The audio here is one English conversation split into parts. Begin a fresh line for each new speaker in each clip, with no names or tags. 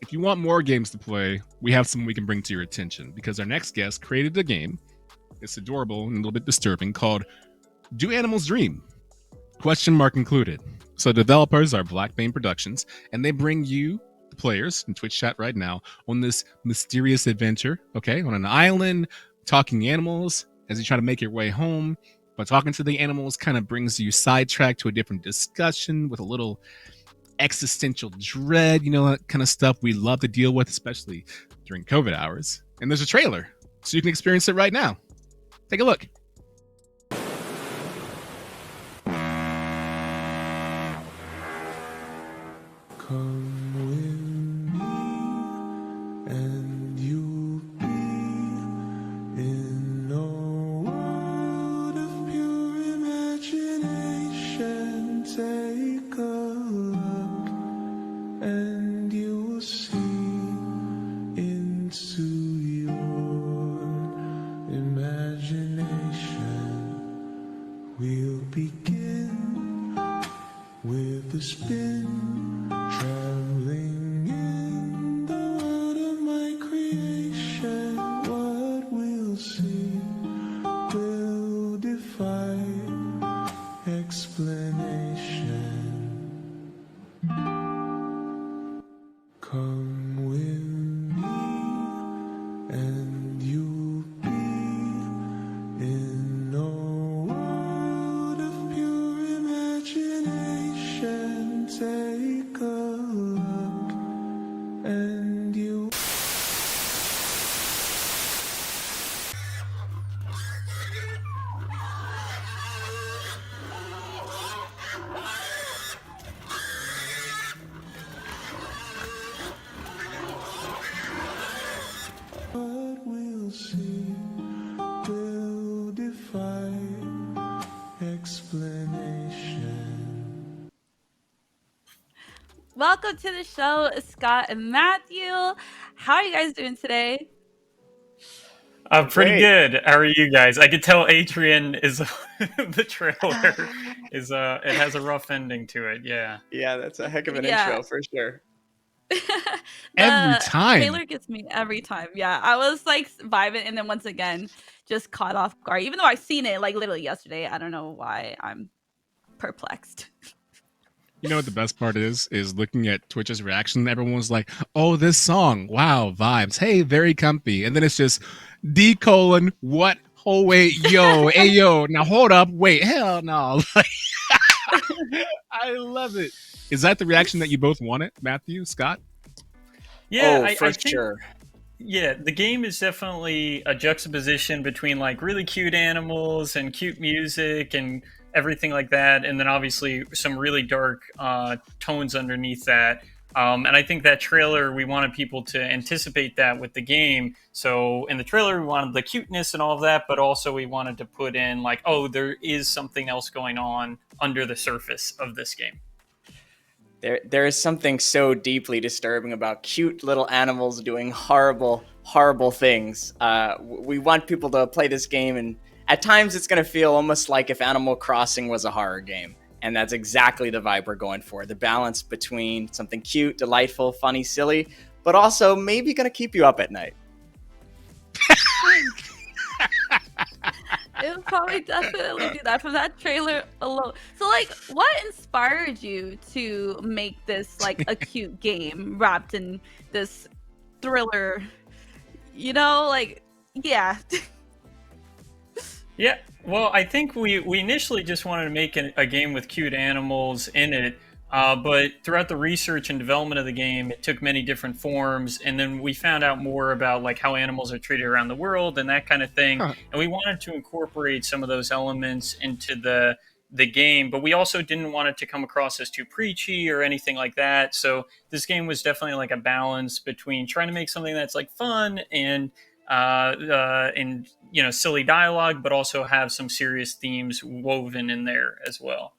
if you want more games to play, we have some we can bring to your attention because our next guest created a game. It's adorable and a little bit disturbing called Do Animals Dream? Question mark included. So developers are Blackbane Productions, and they bring you, the players in Twitch chat right now, on this mysterious adventure, okay, on an island, talking animals as you try to make your way home. But talking to the animals kind of brings you sidetracked to a different discussion with a little existential dread, that kind of stuff we love to deal with, especially during COVID hours. And there's a trailer, so you can experience it right now. Take a look.
Come with me, and you'll be in a world of pure imagination. Take a look, and you'll see into your imagination. We'll begin with a spin. Traveling in the world of my creation, what we'll see will defy explanation. Come with me, and you'll be in a world of pure imagination. Take a look, and you. What we'll see will defy explanation.
Welcome to the show, Scott and Matthew. How are you guys doing today?
I'm pretty good. How are you guys? I could tell Adrian is the trailer is it has a rough ending to it. Yeah.
Yeah, that's a heck of an
Yeah.
intro for sure.
Every time.
Taylor gets me every time. Yeah, I was like vibing, and then once again, just caught off guard. Even though I've seen it like literally yesterday, I don't know why I'm perplexed.
You know what the best part is looking at Twitch's reaction. Everyone's like, "Oh, this song, wow, vibes. Hey, very comfy." And then it's just D: what? Oh wait, yo, hey yo. Now hold up, wait, hell no. I love it. Is that the reaction that you both wanted, Matthew, Scott?
Yeah,
I think,
sure. Yeah, the game is definitely a juxtaposition between like really cute animals and cute music and everything like that, and then obviously some really dark tones underneath that. And I think that trailer, we wanted people to anticipate that with the game. So in the trailer, we wanted the cuteness and all of that, but also we wanted to put in like, oh, there is something else going on under the surface of this game.
There is something so deeply disturbing about cute little animals doing horrible, horrible things. We want people to play this game, and at times it's going to feel almost like if Animal Crossing was a horror game. And that's exactly the vibe we're going for. The balance between something cute, delightful, funny, silly, but also maybe going to keep you up at night.
It would probably definitely do that from that trailer alone. So, like, what inspired you to make this like a cute game wrapped in this thriller? You know, like, yeah.
Yeah, well, I think we initially just wanted to make a game with cute animals in it, but throughout the research and development of the game, it took many different forms, and then we found out more about like how animals are treated around the world and that kind of thing, and we wanted to incorporate some of those elements into the game, but we also didn't want it to come across as too preachy or anything like that. So this game was definitely like a balance between trying to make something that's like fun and silly dialogue, but also have some serious themes woven in there as well.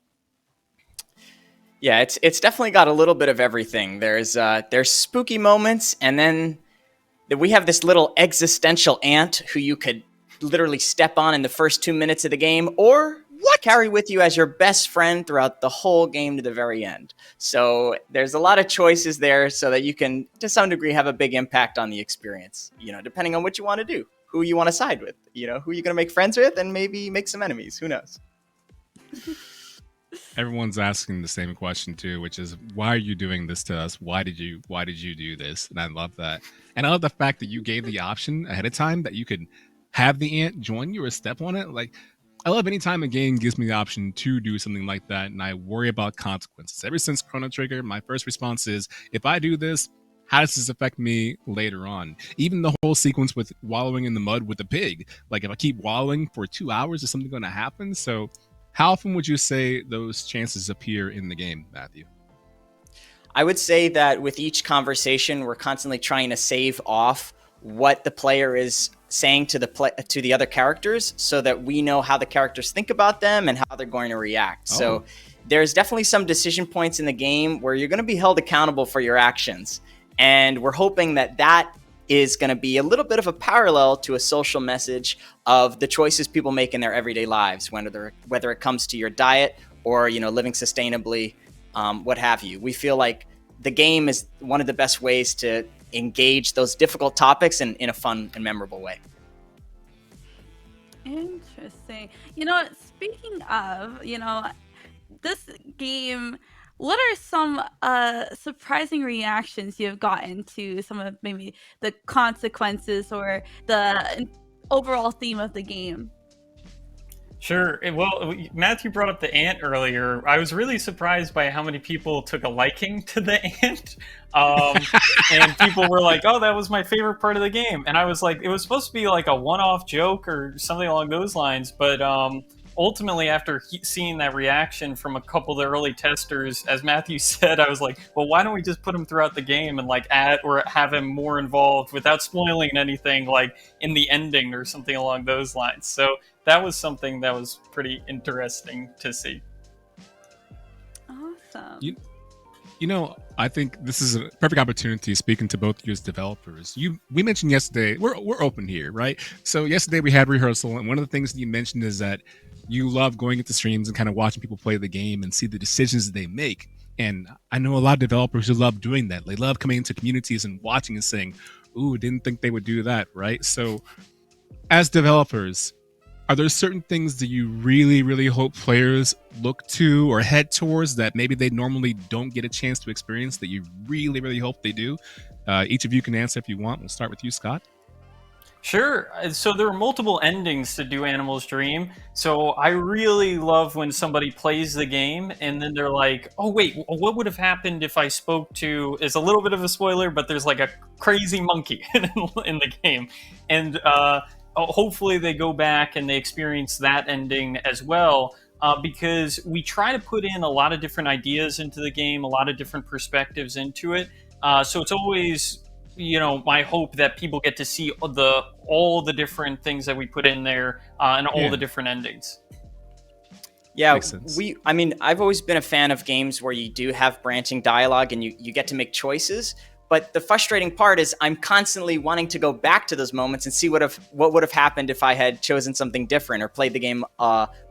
Yeah, it's definitely got a little bit of everything. There's spooky moments, and then we have this little existential ant who you could literally step on in the first 2 minutes of the game, or carry with you as your best friend throughout the whole game to the very end. So there's a lot of choices there so that you can, to some degree, have a big impact on the experience, depending on what you want to do, who you want to side with, who you're going to make friends with, and maybe make some enemies. Who knows?
Everyone's asking the same question too, which is, why are you doing this to us? Why did you do this? And I love that. And I love the fact that you gave the option ahead of time that you could have the ant join you or step on it. Like, I love any time a game gives me the option to do something like that, and I worry about consequences. Ever since Chrono Trigger, my first response is, if I do this, how does this affect me later on? Even the whole sequence with wallowing in the mud with the pig. Like, if I keep wallowing for 2 hours, is something going to happen? So how often would you say those chances appear in the game, Matthew?
I would say that with each conversation, we're constantly trying to save off what the player is saying to the other characters, so that we know how the characters think about them and how they're going to react.
Oh.
So there's definitely some decision points in the game where you're going to be held accountable for your actions. And we're hoping that that is going to be a little bit of a parallel to a social message of the choices people make in their everyday lives, whether it comes to your diet or, living sustainably, what have you. We feel like the game is one of the best ways to engage those difficult topics in a fun and memorable way.
Interesting. Speaking of, this game, what are some surprising reactions you've gotten to some of maybe the consequences or the overall theme of the game?
Sure. Well, Matthew brought up the ant earlier. I was really surprised by how many people took a liking to the ant. And people were like, oh, that was my favorite part of the game. And I was like, it was supposed to be like a one-off joke or something along those lines. But ultimately, after seeing that reaction from a couple of the early testers, as Matthew said, I was like, well, why don't we just put him throughout the game and like add or have him more involved without spoiling anything, like in the ending or something along those lines. So that was something that was pretty interesting to see.
Awesome.
I think this is a perfect opportunity, speaking to both you as developers. We mentioned yesterday, we're open here, right? So yesterday we had rehearsal, and one of the things that you mentioned is that you love going into streams and kind of watching people play the game and see the decisions that they make. And I know a lot of developers who love doing that. They love coming into communities and watching and saying, ooh, didn't think they would do that, right? So as developers, are there certain things that you really, really hope players look to or head towards that maybe they normally don't get a chance to experience that you really, really hope they do? Each of you can answer if you want. We'll start with you, Scott.
Sure. So there are multiple endings to Do Animals Dream. So I really love when somebody plays the game and then they're like, oh, wait, what would have happened if I spoke to, it's a little bit of a spoiler, but there's like a crazy monkey in the game. And hopefully they go back and they experience that ending as well. Because we try to put in a lot of different ideas into the game, a lot of different perspectives into it. So it's always, my hope that people get to see all the different things that we put in there and all the different endings.
Yeah,
Makes sense.
I've always been a fan of games where you do have branching dialogue and you get to make choices. But the frustrating part is I'm constantly wanting to go back to those moments and see what would have happened if I had chosen something different or played the game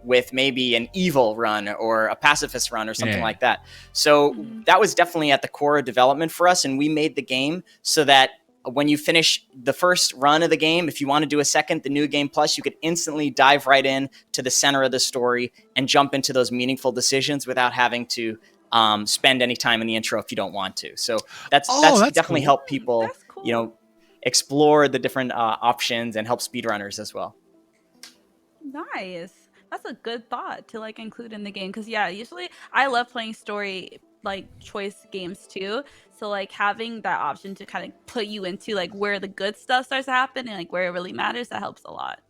with maybe an evil run or a pacifist run or something like that. So that was definitely at the core of development for us. And we made the game so that when you finish the first run of the game, if you want to do a second, the New Game Plus, you could instantly dive right in to the center of the story and jump into those meaningful decisions without having to spend any time in the intro if you don't want to. So that's definitely
cool.
helped people,
That's cool.
explore the different options and help speedrunners as well.
Nice. That's a good thought to include in the game, because usually I love playing story choice games too. So having that option to kind of put you into where the good stuff starts to happen and where it really matters, that helps a lot.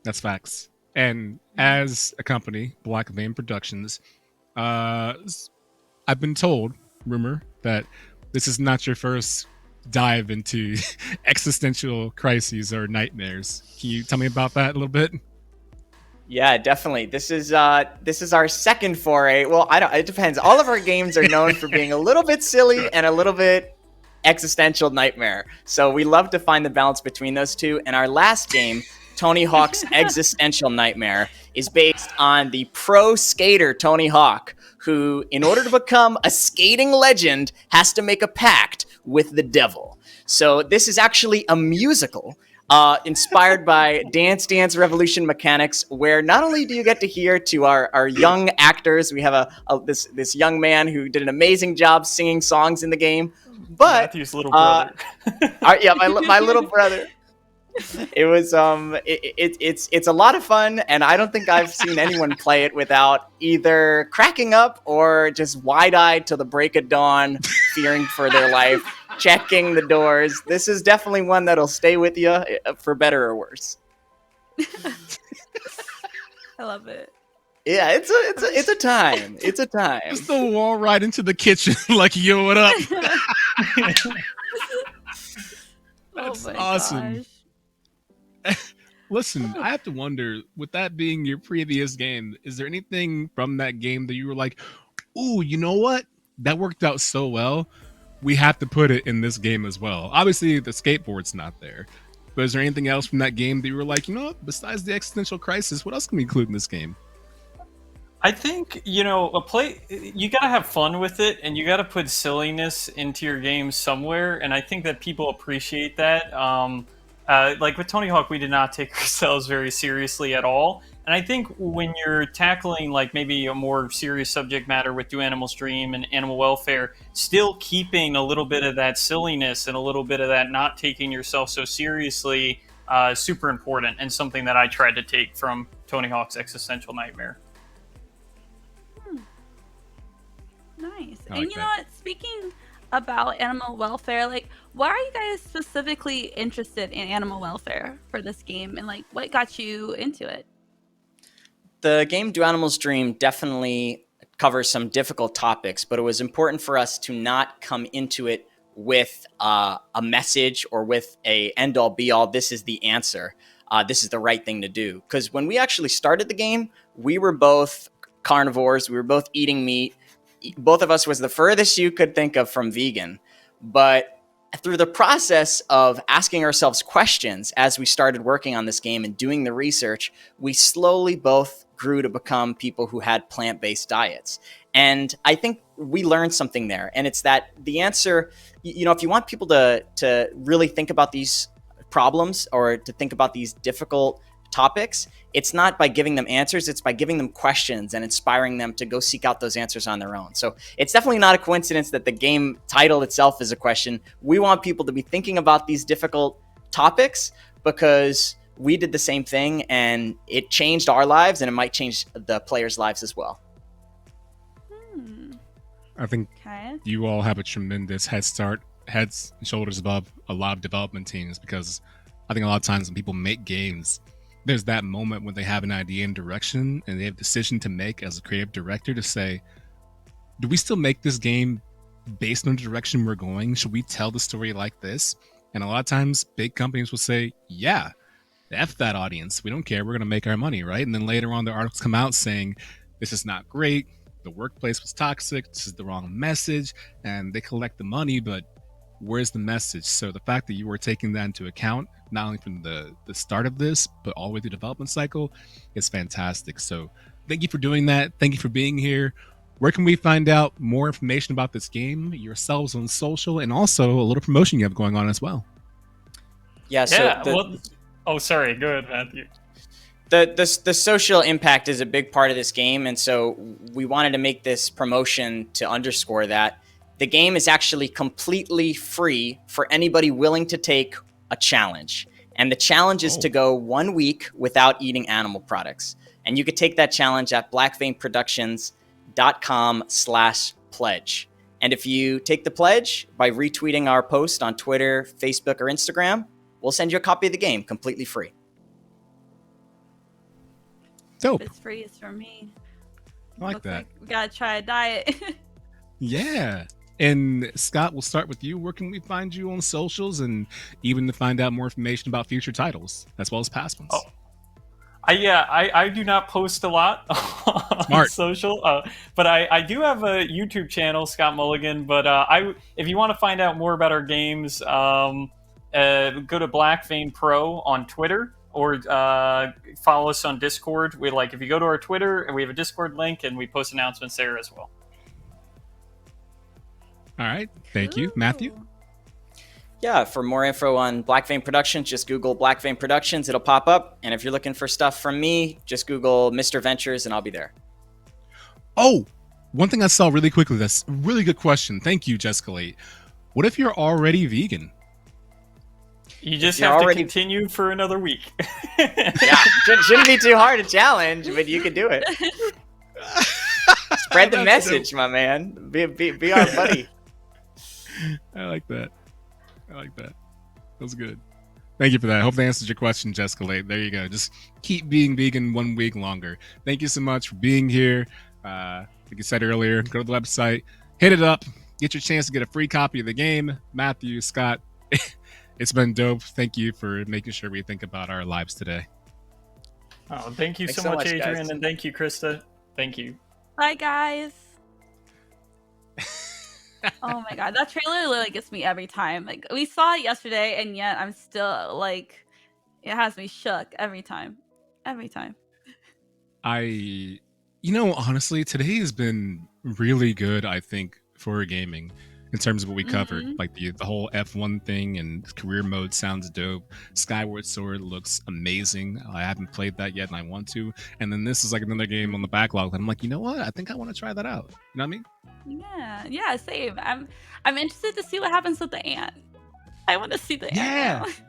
That's facts. And as a company, Black Vein Productions, I've been told, rumor, that this is not your first dive into existential crises or nightmares. Can you tell me about that a little bit?
Yeah, definitely. This is our second foray. Well, it depends. All of our games are known for being a little bit silly and a little bit existential nightmare. So we love to find the balance between those two. And our last game Tony Hawk's existential nightmare is based on the pro skater Tony Hawk, who, in order to become a skating legend, has to make a pact with the devil. So this is actually a musical inspired by Dance Dance Revolution mechanics, where not only do you get to hear to our young actors, we have this young man who did an amazing job singing songs in the game, but
Matthew's little brother.
my little brother. It was it's a lot of fun, and I don't think I've seen anyone play it without either cracking up or just wide-eyed till the break of dawn, fearing for their life, checking the doors. This is definitely one that'll stay with you for better or worse.
I love it.
Yeah, it's a time. It's a time.
Just the wall right into the kitchen, like, yo, what up? That's
Oh my
awesome.
gosh.
Listen, I have to wonder, with that being your previous game, is there anything from that game that you were like, ooh, you know what? That worked out so well. We have to put it in this game as well. Obviously, the skateboard's not there. But is there anything else from that game that you were like, you know what? Besides the existential crisis, what else can we include in this game?
I think, you gotta have fun with it, and you gotta put silliness into your game somewhere, and I think that people appreciate that. Like with Tony Hawk, we did not take ourselves very seriously at all. And I think when you're tackling like maybe a more serious subject matter with Do Animals Dream and animal welfare, still keeping a little bit of that silliness and a little bit of that not taking yourself so seriously, super important, and something that I tried to take from Tony Hawk's Existential Nightmare.
Nice.
I
And
like
you know
that.
what? Speaking about animal welfare, like, why are you guys specifically interested in animal welfare for this game, and like, what got you into it?
The game Do Animals Dream definitely covers some difficult topics, but it was important for us to not come into it with a message or with a end-all be-all, this is the answer, this is the right thing to do. Because when we actually started the game, we were both carnivores, we were both eating meat. Both of us was the furthest you could think of from vegan. But through the process of asking ourselves questions as we started working on this game and doing the research, we slowly both grew to become people who had plant-based diets. And I think we learned something there. And it's that the answer, if you want people to really think about these problems or to think about these difficult topics, it's not by giving them answers, it's by giving them questions and inspiring them to go seek out those answers on their own. So it's definitely not a coincidence that the game title itself is a question. We want people to be thinking about these difficult topics because we did the same thing and it changed our lives, and it might change the players' lives as well.
I think
Okay.
you all have a tremendous head start, heads and shoulders above a lot of development teams, because I think a lot of times when people make games, there's that moment when they have an idea and direction and they have a decision to make as a creative director to say, do we still make this game based on the direction we're going? Should we tell the story like this? And a lot of times big companies will say, yeah, F that audience. We don't care. We're going to make our money, right? And then later on, the articles come out saying, this is not great. The workplace was toxic. This is the wrong message. And they collect the money, but where's the message? So the fact that you were taking that into account, not only from the start of this, but all the way through the development cycle, is fantastic. So thank you for doing that. Thank you for being here. Where can we find out more information about this game, yourselves on social, and also a little promotion you have going on as well?
Yeah, so
sorry, go ahead, Matthew.
the social impact is a big part of this game, and so we wanted to make this promotion to underscore that. The game is actually completely free for anybody willing to take a challenge. And the challenge is to go 1 week without eating animal products. And you could take that challenge at blackveinproductions.com/pledge. And if you take the pledge by retweeting our post on Twitter, Facebook, or Instagram, we'll send you a copy of the game completely free.
Dope.
If it's free, it's for me.
I like
Looks
that.
we gotta try a diet.
Yeah. And Scott, we'll start with you. Where can we find you on socials, and even to find out more information about future titles as well as past ones?
I do not post a lot on
Smart.
social, but I do have a YouTube channel, Scott Mulligan. But if you want to find out more about our games, go to Black Vein Pro on Twitter, or follow us on Discord. We like if you go to our Twitter, and we have a Discord link, and we post announcements there as well.
All right. Thank you, Matthew.
Ooh.
Yeah, for more info on Black Vein Productions, just Google Black Vein Productions. It'll pop up. And if you're looking for stuff from me, just Google Mr. Ventures and I'll be there.
Oh, one thing I saw really quickly. That's a really good question. Thank you, Jessica Late. What if you're already vegan?
You just
You're
have
already-
to continue for another week.
Yeah, shouldn't be too hard a challenge, but you can do it. Spread the
That's
message, my man. Be our buddy.
I like that. That was good. Thank you for that. I hope that answers your question, Jessica Late. There you go. Just keep being vegan 1 week longer. Thank you so much for being here. Like I said earlier, go to the website, hit it up, get your chance to get a free copy of the game. Matthew, Scott, it's been dope. Thank you for making sure we think about our lives today.
Oh, thank you
Thanks
so
so
much,
much,
Adrian,
guys.
and thank you, Krista. Thank you.
Bye, guys. Oh my god, that trailer literally gets me every time. Like we saw it yesterday, and yet I'm still like, it has me shook every time. Every time.
Honestly, today has been really good, I think, for gaming in terms of what we covered.
Mhm.
Like the whole F1 thing and career mode sounds dope. Skyward Sword looks amazing. I haven't played that yet and I want to. And then this is like another game on the backlog that I'm like, you know what? I think I want to try that out. You know what I mean?
Yeah, same. I'm interested to see what happens with the ant. I want to see the
Yeah.
ant.